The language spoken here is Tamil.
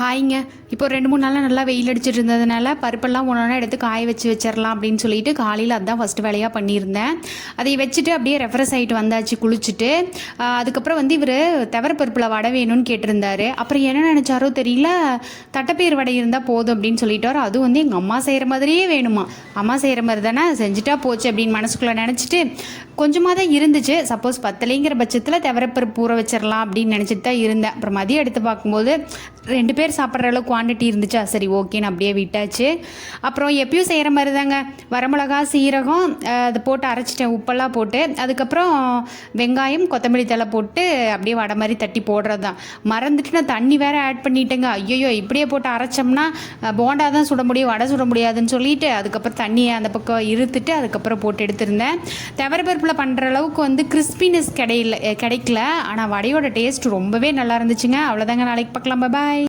ஹாய்ங்க. இப்போ 2, 3 நாளாக நல்லா வெயில் அடிச்சிட்டு இருந்ததுனால பருப்பெல்லாம் ஒன்றா எடுத்து காய வச்சிடலாம் அப்படின்னு சொல்லிட்டு காலையில் அதுதான் ஃபஸ்ட்டு வேலையாக பண்ணியிருந்தேன். அதை வச்சுட்டு அப்படியே ரெஃப்ரெஷ் ஆகிட்டு வந்தாச்சு குளிச்சுட்டு. அதுக்கப்புறம் இவர் பருப்பில் வடை வேணும்னு கேட்டிருந்தாரு. அப்புறம் என்ன நினச்சாரோ தெரியல, தட்டைப்பயிர் வடை இருந்தால் போதும் அப்படின்னு சொல்லிட்டார். அதுவும் எங்கள் அம்மா செய்கிற மாதிரியே வேணுமா, அம்மா செய்கிற மாதிரி தானே செஞ்சுட்டா போச்சு அப்படின்னு மனசுக்குள்ளே நினச்சிட்டு கொஞ்சமாக தான் இருந்துச்சு. சப்போஸ் பத்தலைங்கிற பட்சத்தில் பருப்பு ஊற வச்சிடலாம் அப்படின்னு நினச்சிட்டு தான் இருந்தேன். அப்புறம் மதியம் எடுத்து பார்க்கும்போது 2 பேர் சாப்பிட்ற அளவுக்கு குவான்டிட்டி இருந்துச்சா, சரி ஓகேன்னு அப்படியே விட்டாச்சு. அப்புறம் எப்பயும் செய்கிற மாதிரி தாங்க, வரமிளகா சீரகம் அதை போட்டு அரைச்சிட்டேன், உப்பெல்லாம் போட்டு. அதுக்கப்புறம் வெங்காயம் கொத்தமல்லி தழை போட்டு அப்படியே வடை மாதிரி தட்டி போடுறது தான். மறந்துட்டு நான் தண்ணி வேறு ஆட் பண்ணிட்டேங்க. ஐயோ இப்படியே போட்டு அரைச்சோம்னா போண்டா தான் சுட முடியும், வடை சுட முடியாதுன்னு சொல்லிட்டு அதுக்கப்புறம் தண்ணியை அந்த பக்கம் இருத்துட்டு அதுக்கப்புறம் போட்டு எடுத்திருந்தேன். பருப்பில் பண்ணுற அளவுக்கு கிறிஸ்பினஸ் கிடைக்கல. ஆனால் வடையோட டேஸ்ட் ரொம்பவே நல்லா இருந்துச்சுங்க. அவ்வளோதாங்க, நாளைக்கு பார்க்கலாம், பாய்.